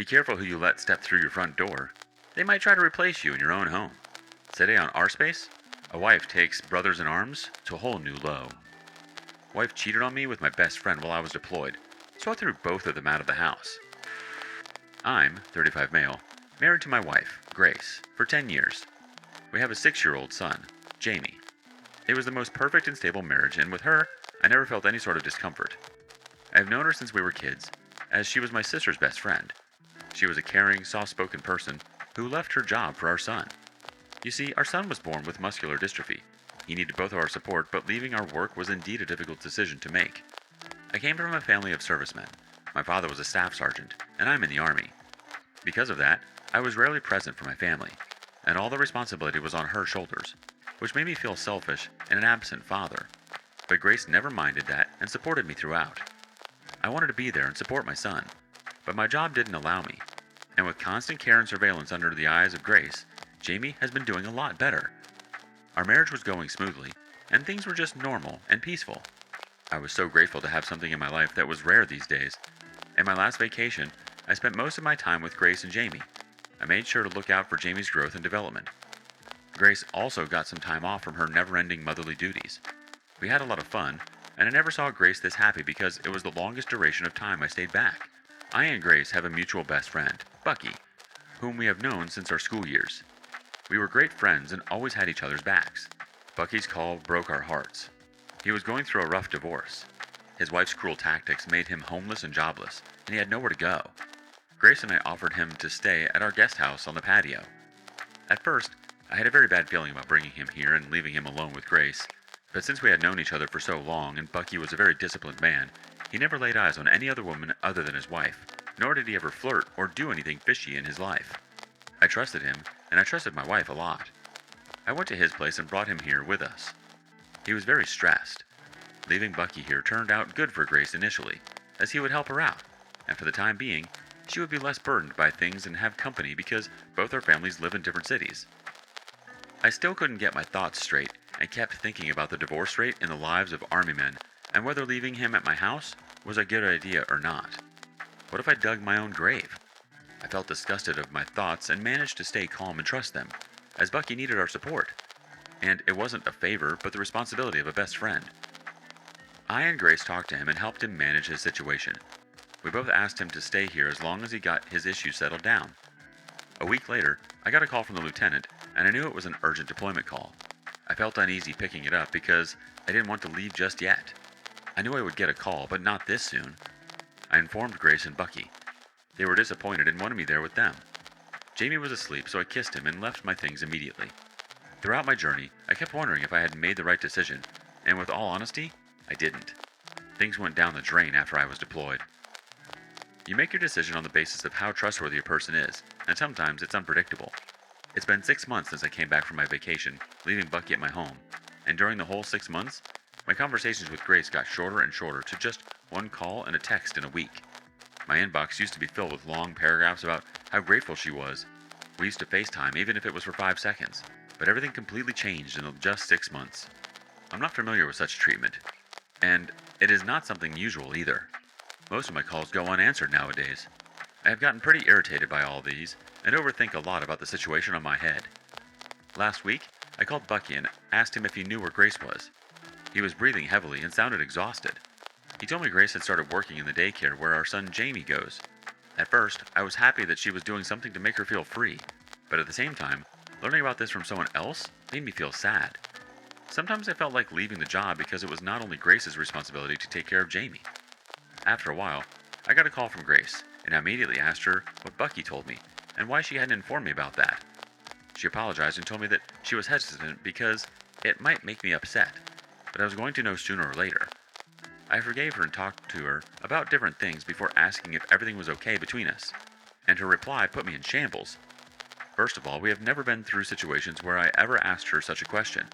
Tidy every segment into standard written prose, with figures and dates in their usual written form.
Be careful who you let step through your front door. They might try to replace you in your own home. Today on Our Space, a wife takes brothers in arms to a whole new low. Wife cheated on me with my best friend while I was deployed, so I threw both of them out of the house. I'm 35 male, married to my wife, Grace, for 10 years. We have a 6-year-old son, Jamie. It was the most perfect and stable marriage, and with her, I never felt any sort of discomfort. I have known her since we were kids, as she was my sister's best friend. She was a caring, soft-spoken person who left her job for our son. You see, our son was born with muscular dystrophy. He needed both of our support, but leaving our work was indeed a difficult decision to make. I came from a family of servicemen. My father was a staff sergeant, and I'm in the Army. Because of that, I was rarely present for my family, and all the responsibility was on her shoulders, which made me feel selfish and an absent father. But Grace never minded that and supported me throughout. I wanted to be there and support my son, but my job didn't allow me. And with constant care and surveillance under the eyes of Grace, Jamie has been doing a lot better. Our marriage was going smoothly, and things were just normal and peaceful. I was so grateful to have something in my life that was rare these days. In my last vacation, I spent most of my time with Grace and Jamie. I made sure to look out for Jamie's growth and development. Grace also got some time off from her never-ending motherly duties. We had a lot of fun, and I never saw Grace this happy because it was the longest duration of time I stayed back. I and Grace have a mutual best friend, Bucky, whom we have known since our school years. We were great friends and always had each other's backs. Bucky's call broke our hearts. He was going through a rough divorce. His wife's cruel tactics made him homeless and jobless, and he had nowhere to go. Grace and I offered him to stay at our guest house on the patio. At first, I had a very bad feeling about bringing him here and leaving him alone with Grace, but since we had known each other for so long and Bucky was a very disciplined man, he never laid eyes on any other woman other than his wife, nor did he ever flirt or do anything fishy in his life. I trusted him, and I trusted my wife a lot. I went to his place and brought him here with us. He was very stressed. Leaving Bucky here turned out good for Grace initially, as he would help her out, and for the time being, she would be less burdened by things and have company because both our families live in different cities. I still couldn't get my thoughts straight and kept thinking about the divorce rate in the lives of Army men and whether leaving him at my house was a good idea or not. What if I dug my own grave? I felt disgusted of my thoughts and managed to stay calm and trust them, as Bucky needed our support, and it wasn't a favor but the responsibility of a best friend. I and Grace talked to him and helped him manage his situation. We both asked him to stay here as long as he got his issues settled down. A week later, I got a call from the lieutenant, and I knew it was an urgent deployment call. I felt uneasy picking it up because I didn't want to leave just yet. I knew I would get a call, but not this soon. I informed Grace and Bucky. They were disappointed and wanted me there with them. Jamie was asleep, so I kissed him and left my things immediately. Throughout my journey, I kept wondering if I had made the right decision, and with all honesty, I didn't. Things went down the drain after I was deployed. You make your decision on the basis of how trustworthy a person is, and sometimes it's unpredictable. It's been 6 months since I came back from my vacation, leaving Bucky at my home, and during the whole 6 months, my conversations with Grace got shorter and shorter to just one call and a text in a week. My inbox used to be filled with long paragraphs about how grateful she was. We used to FaceTime even if it was for 5 seconds, but everything completely changed in just 6 months. I'm not familiar with such treatment, and it is not something usual either. Most of my calls go unanswered nowadays. I have gotten pretty irritated by all these, and overthink a lot about the situation on my head. Last week, I called Bucky and asked him if he knew where Grace was. He was breathing heavily and sounded exhausted. He told me Grace had started working in the daycare where our son Jamie goes. At first, I was happy that she was doing something to make her feel free, but at the same time, learning about this from someone else made me feel sad. Sometimes I felt like leaving the job because it was not only Grace's responsibility to take care of Jamie. After a while, I got a call from Grace, and I immediately asked her what Bucky told me and why she hadn't informed me about that. She apologized and told me that she was hesitant because it might make me upset, but I was going to know sooner or later. I forgave her and talked to her about different things before asking if everything was okay between us, and her reply put me in shambles. First of all, we have never been through situations where I ever asked her such a question,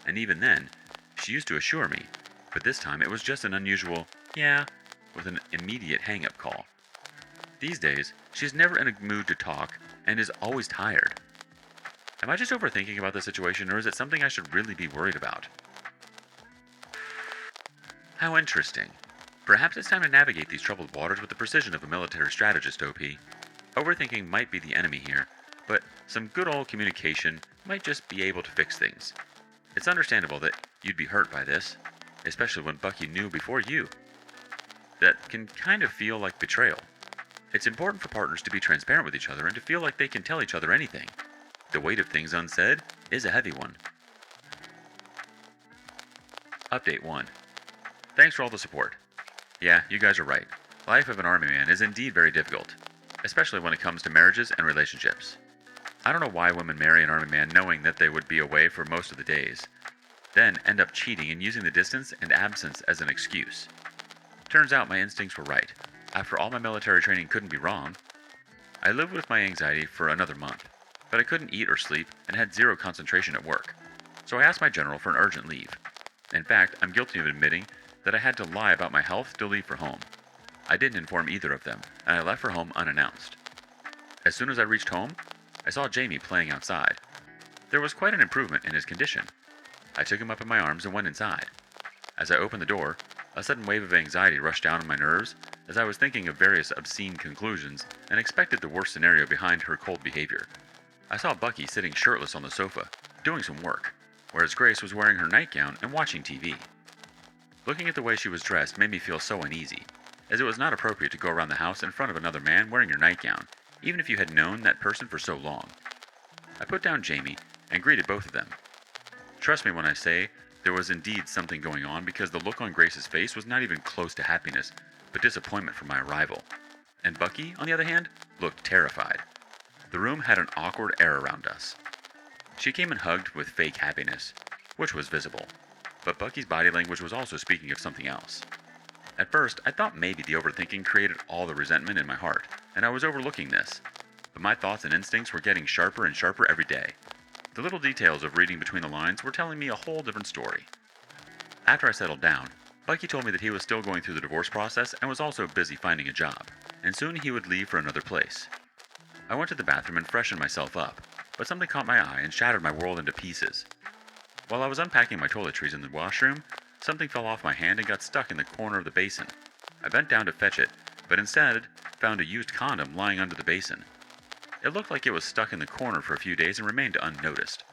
and even then, she used to assure me, but this time it was just an unusual, yeah, with an immediate hang-up call. These days, she's never in a mood to talk and is always tired. Am I just overthinking about the situation, or is it something I should really be worried about? How interesting. Perhaps it's time to navigate these troubled waters with the precision of a military strategist, OP. Overthinking might be the enemy here, but some good old communication might just be able to fix things. It's understandable that you'd be hurt by this, especially when Bucky knew before you. That can kind of feel like betrayal. It's important for partners to be transparent with each other and to feel like they can tell each other anything. The weight of things unsaid is a heavy one. Update 1. Thanks for all the support. Yeah, you guys are right. Life of an army man is indeed very difficult, especially when it comes to marriages and relationships. I don't know why women marry an army man knowing that they would be away for most of the days, then end up cheating and using the distance and absence as an excuse. Turns out my instincts were right. After all my military training couldn't be wrong. I lived with my anxiety for another month, but I couldn't eat or sleep and had zero concentration at work. So I asked my general for an urgent leave. In fact, I'm guilty of admitting that I had to lie about my health to leave for home. I didn't inform either of them, and I left for home unannounced. As soon as I reached home, I saw Jamie playing outside. There was quite an improvement in his condition. I took him up in my arms and went inside. As I opened the door, a sudden wave of anxiety rushed down on my nerves as I was thinking of various obscene conclusions and expected the worst scenario behind her cold behavior. I saw Bucky sitting shirtless on the sofa, doing some work, whereas Grace was wearing her nightgown and watching TV. Looking at the way she was dressed made me feel so uneasy, as it was not appropriate to go around the house in front of another man wearing your nightgown, even if you had known that person for so long. I put down Jamie and greeted both of them. Trust me when I say there was indeed something going on, because the look on Grace's face was not even close to happiness, but disappointment for my arrival. And Bucky, on the other hand, looked terrified. The room had an awkward air around us. She came and hugged with fake happiness, which was visible, but Bucky's body language was also speaking of something else. At first, I thought maybe the overthinking created all the resentment in my heart, and I was overlooking this, but my thoughts and instincts were getting sharper and sharper every day. The little details of reading between the lines were telling me a whole different story. After I settled down, Bucky told me that he was still going through the divorce process and was also busy finding a job, and soon he would leave for another place. I went to the bathroom and freshened myself up, but something caught my eye and shattered my world into pieces. While I was unpacking my toiletries in the washroom, something fell off my hand and got stuck in the corner of the basin. I bent down to fetch it, but instead found a used condom lying under the basin. It looked like it was stuck in the corner for a few days and remained unnoticed.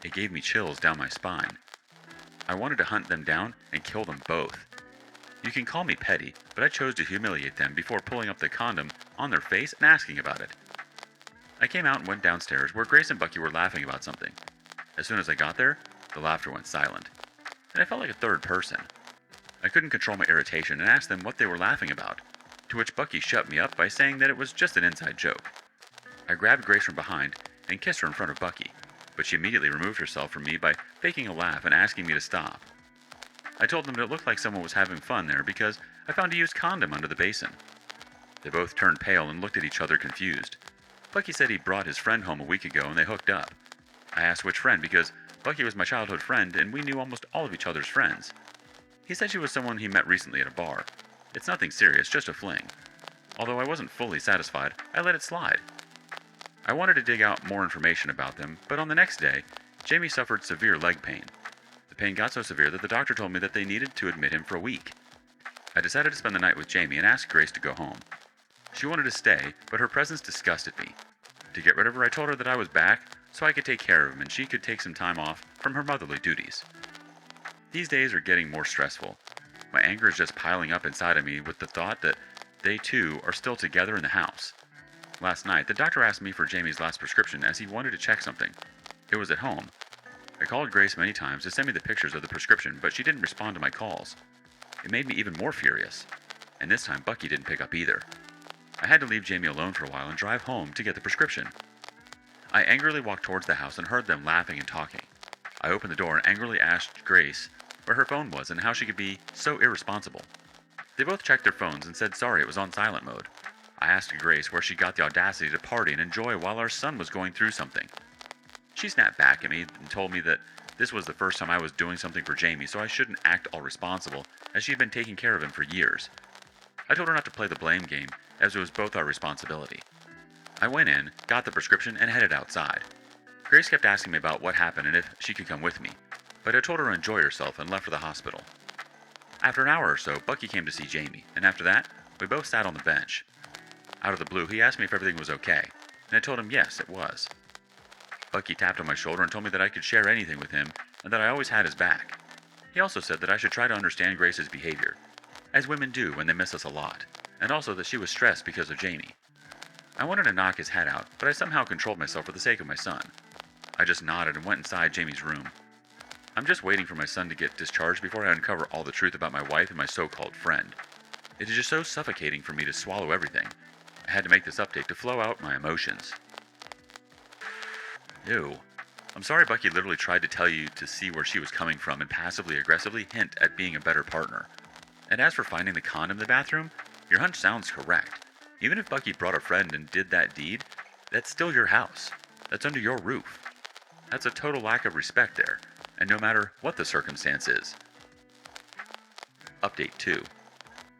It gave me chills down my spine. I wanted to hunt them down and kill them both. You can call me petty, but I chose to humiliate them before pulling up the condom on their face and asking about it. I came out and went downstairs where Grace and Bucky were laughing about something. As soon as I got there, the laughter went silent, and I felt like a third person. I couldn't control my irritation and asked them what they were laughing about, to which Bucky shut me up by saying that it was just an inside joke. I grabbed Grace from behind and kissed her in front of Bucky, but she immediately removed herself from me by faking a laugh and asking me to stop. I told them that it looked like someone was having fun there because I found a used condom under the basin. They both turned pale and looked at each other confused. Bucky said he brought his friend home a week ago and they hooked up. I asked which friend because Bucky was my childhood friend and we knew almost all of each other's friends. He said she was someone he met recently at a bar. It's nothing serious, just a fling. Although I wasn't fully satisfied, I let it slide. I wanted to dig out more information about them, but on the next day, Jamie suffered severe leg pain. The pain got so severe that the doctor told me that they needed to admit him for a week. I decided to spend the night with Jamie and asked Grace to go home. She wanted to stay, but her presence disgusted me. To get rid of her, I told her that I was back so I could take care of him and she could take some time off from her motherly duties. These days are getting more stressful. My anger is just piling up inside of me with the thought that they too are still together in the house. Last night, the doctor asked me for Jamie's last prescription as he wanted to check something. It was at home. I called Grace many times to send me the pictures of the prescription, but she didn't respond to my calls. It made me even more furious, and this time Bucky didn't pick up either. I had to leave Jamie alone for a while and drive home to get the prescription. I angrily walked towards the house and heard them laughing and talking. I opened the door and angrily asked Grace where her phone was and how she could be so irresponsible. They both checked their phones and said sorry it was on silent mode. I asked Grace where she got the audacity to party and enjoy while our son was going through something. She snapped back at me and told me that this was the first time I was doing something for Jamie, so I shouldn't act all responsible, as she had been taking care of him for years. I told her not to play the blame game, as it was both our responsibility. I went in, got the prescription, and headed outside. Grace kept asking me about what happened and if she could come with me, but I told her to enjoy herself and left for the hospital. After an hour or so, Bucky came to see Jamie, and after that, we both sat on the bench. Out of the blue, he asked me if everything was okay, and I told him yes, it was. Bucky tapped on my shoulder and told me that I could share anything with him and that I always had his back. He also said that I should try to understand Grace's behavior, as women do when they miss us a lot, and also that she was stressed because of Jamie. I wanted to knock his head out, but I somehow controlled myself for the sake of my son. I just nodded and went inside Jamie's room. I'm just waiting for my son to get discharged before I uncover all the truth about my wife and my so-called friend. It is just so suffocating for me to swallow everything. I had to make this update to flow out my emotions. Ew. I'm sorry Bucky literally tried to tell you to see where she was coming from and passively aggressively hint at being a better partner. And as for finding the condom in the bathroom, your hunch sounds correct. Even if Bucky brought a friend and did that deed, that's still your house. That's under your roof. That's a total lack of respect there, and no matter what the circumstance is. Update 2.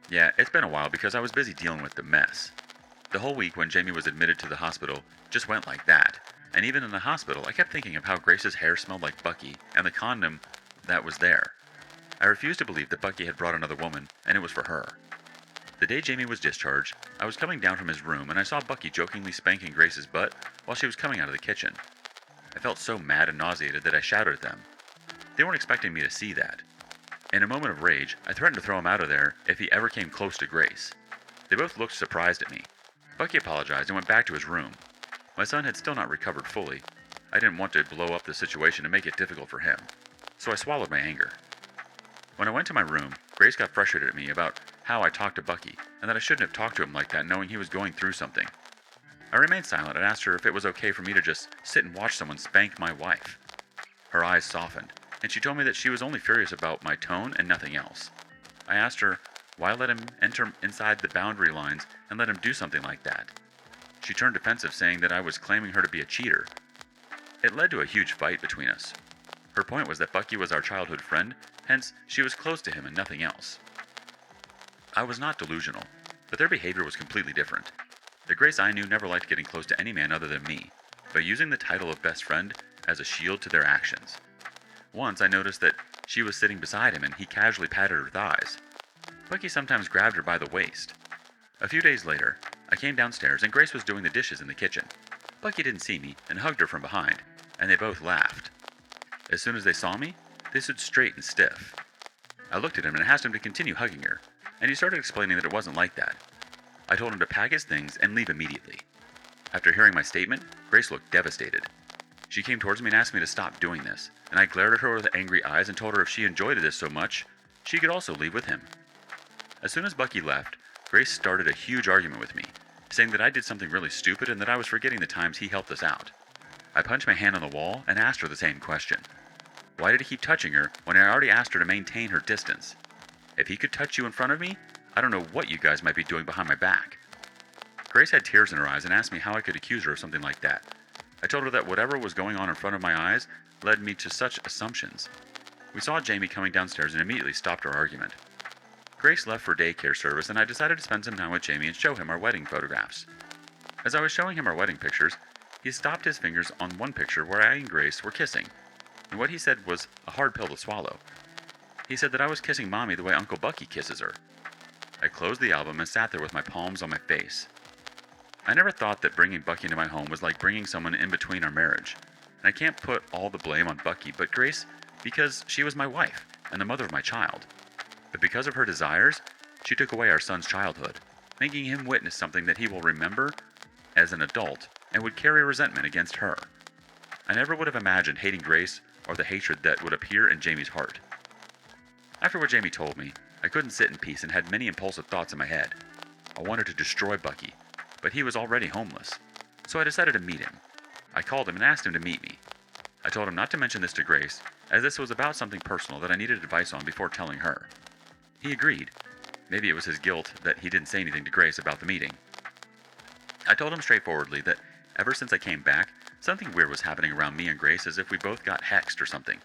Yeah, it's been a while because I was busy dealing with the mess. The whole week when Jamie was admitted to the hospital just went like that, and even in the hospital I kept thinking of how Grace's hair smelled like Bucky and the condom that was there. I refused to believe that Bucky had brought another woman, and it was for her. The day Jamie was discharged, I was coming down from his room and I saw Bucky jokingly spanking Grace's butt while she was coming out of the kitchen. I felt so mad and nauseated that I shouted at them. They weren't expecting me to see that. In a moment of rage, I threatened to throw him out of there if he ever came close to Grace. They both looked surprised at me. Bucky apologized and went back to his room. My son had still not recovered fully. I didn't want to blow up the situation and make it difficult for him, so I swallowed my anger. When I went to my room, Grace got frustrated at me about how I talked to Bucky, and that I shouldn't have talked to him like that knowing he was going through something. I remained silent and asked her if it was okay for me to just sit and watch someone spank my wife. Her eyes softened, and she told me that she was only furious about my tone and nothing else. I asked her why let him enter inside the boundary lines and let him do something like that. She turned defensive, saying that I was claiming her to be a cheater. It led to a huge fight between us. Her point was that Bucky was our childhood friend, hence she was close to him and nothing else. I was not delusional, but their behavior was completely different. The Grace I knew never liked getting close to any man other than me, but using the title of best friend as a shield to their actions. Once I noticed that she was sitting beside him and he casually patted her thighs. Bucky sometimes grabbed her by the waist. A few days later, I came downstairs and Grace was doing the dishes in the kitchen. Bucky didn't see me and hugged her from behind, and they both laughed. As soon as they saw me, they stood straight and stiff. I looked at him and asked him to continue hugging her, and he started explaining that it wasn't like that. I told him to pack his things and leave immediately. After hearing my statement, Grace looked devastated. She came towards me and asked me to stop doing this, and I glared at her with angry eyes and told her if she enjoyed this so much, she could also leave with him. As soon as Bucky left, Grace started a huge argument with me, saying that I did something really stupid and that I was forgetting the times he helped us out. I punched my hand on the wall and asked her the same question. Why did he keep touching her when I already asked her to maintain her distance? If he could touch you in front of me, I don't know what you guys might be doing behind my back. Grace had tears in her eyes and asked me how I could accuse her of something like that. I told her that whatever was going on in front of my eyes led me to such assumptions. We saw Jamie coming downstairs and immediately stopped our argument. Grace left for daycare service and I decided to spend some time with Jamie and show him our wedding photographs. As I was showing him our wedding pictures, he stopped his fingers on one picture where I and Grace were kissing, and what he said was a hard pill to swallow. He said that I was kissing Mommy the way Uncle Bucky kisses her. I closed the album and sat there with my palms on my face. I never thought that bringing Bucky into my home was like bringing someone in between our marriage, and I can't put all the blame on Bucky but Grace because she was my wife and the mother of my child. But because of her desires, she took away our son's childhood, making him witness something that he will remember as an adult and would carry resentment against her. I never would have imagined hating Grace or the hatred that would appear in Jamie's heart. After what Jamie told me, I couldn't sit in peace and had many impulsive thoughts in my head. I wanted to destroy Bucky, but he was already homeless, so I decided to meet him. I called him and asked him to meet me. I told him not to mention this to Grace, as this was about something personal that I needed advice on before telling her. He agreed. Maybe it was his guilt that he didn't say anything to Grace about the meeting. I told him straightforwardly that ever since I came back, something weird was happening around me and Grace, as if we both got hexed or something.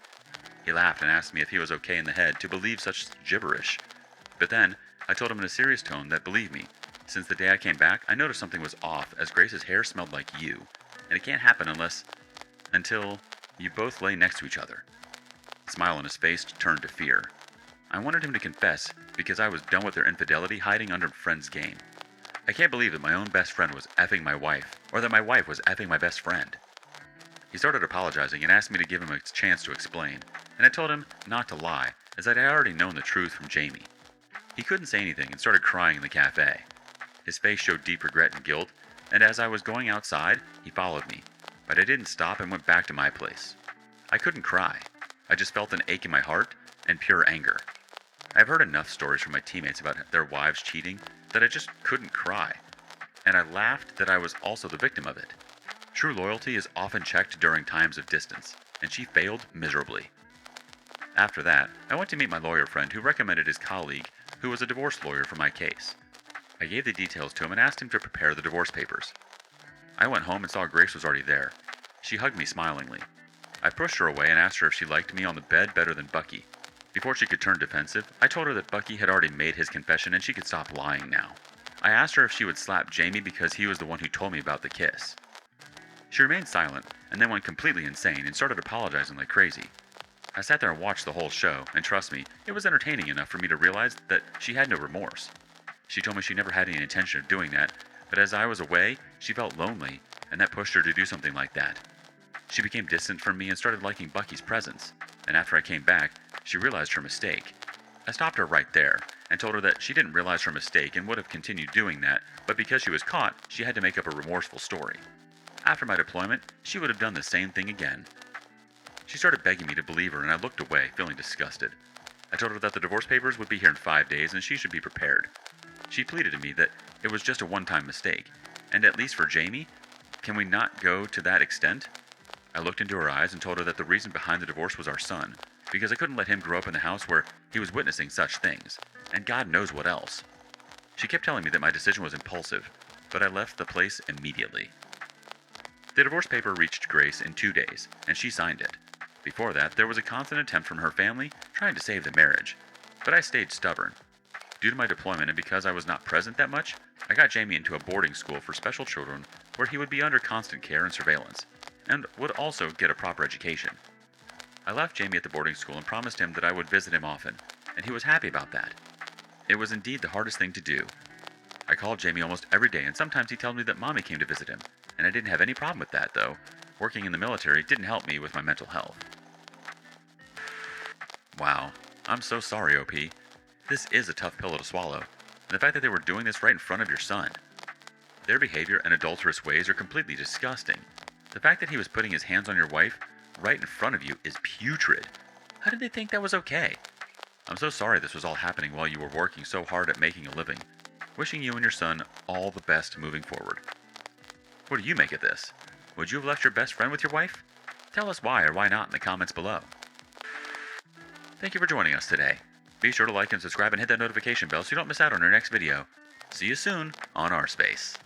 He laughed and asked me if he was okay in the head to believe such gibberish. But then, I told him in a serious tone that, believe me, since the day I came back, I noticed something was off, as Grace's hair smelled like you, and it can't happen until you both lay next to each other. The smile on his face turned to fear. I wanted him to confess, because I was done with their infidelity hiding under friend's game. I can't believe that my own best friend was effing my wife, or that my wife was effing my best friend. He started apologizing and asked me to give him a chance to explain, and I told him not to lie, as I had already known the truth from Jamie. He couldn't say anything and started crying in the cafe. His face showed deep regret and guilt, and as I was going outside, he followed me, but I didn't stop and went back to my place. I couldn't cry. I just felt an ache in my heart and pure anger. I've heard enough stories from my teammates about their wives cheating that I just couldn't cry, and I laughed that I was also the victim of it. True loyalty is often checked during times of distance, and she failed miserably. After that, I went to meet my lawyer friend who recommended his colleague, who was a divorce lawyer for my case. I gave the details to him and asked him to prepare the divorce papers. I went home and saw Grace was already there. She hugged me smilingly. I pushed her away and asked her if she liked me on the bed better than Bucky. Before she could turn defensive, I told her that Bucky had already made his confession and she could stop lying now. I asked her if she would slap Jamie because he was the one who told me about the kiss. She remained silent, and then went completely insane and started apologizing like crazy. I sat there and watched the whole show, and trust me, it was entertaining enough for me to realize that she had no remorse. She told me she never had any intention of doing that, but as I was away, she felt lonely, and that pushed her to do something like that. She became distant from me and started liking Bucky's presence, and after I came back, she realized her mistake. I stopped her right there, and told her that she didn't realize her mistake and would have continued doing that, but because she was caught, she had to make up a remorseful story. After my deployment, she would have done the same thing again. She started begging me to believe her, and I looked away, feeling disgusted. I told her that the divorce papers would be here in 5 days and she should be prepared. She pleaded to me that it was just a one-time mistake, and at least for Jamie, can we not go to that extent? I looked into her eyes and told her that the reason behind the divorce was our son, because I couldn't let him grow up in the house where he was witnessing such things, and God knows what else. She kept telling me that my decision was impulsive, but I left the place immediately. The divorce paper reached Grace in 2 days, and she signed it. Before that, there was a constant attempt from her family trying to save the marriage, but I stayed stubborn. Due to my deployment and because I was not present that much, I got Jamie into a boarding school for special children where he would be under constant care and surveillance, and would also get a proper education. I left Jamie at the boarding school and promised him that I would visit him often, and he was happy about that. It was indeed the hardest thing to do. I called Jamie almost every day, and sometimes he told me that Mommy came to visit him, and I didn't have any problem with that, though. Working in the military didn't help me with my mental health. Wow, I'm so sorry, OP. This is a tough pill to swallow, and the fact that they were doing this right in front of your son. Their behavior and adulterous ways are completely disgusting. The fact that he was putting his hands on your wife right in front of you is putrid. How did they think that was okay? I'm so sorry this was all happening while you were working so hard at making a living. Wishing you and your son all the best moving forward. What do you make of this? Would you have left your best friend with your wife? Tell us why or why not in the comments below. Thank you for joining us today. Be sure to like and subscribe and hit that notification bell so you don't miss out on our next video. See you soon on R Space.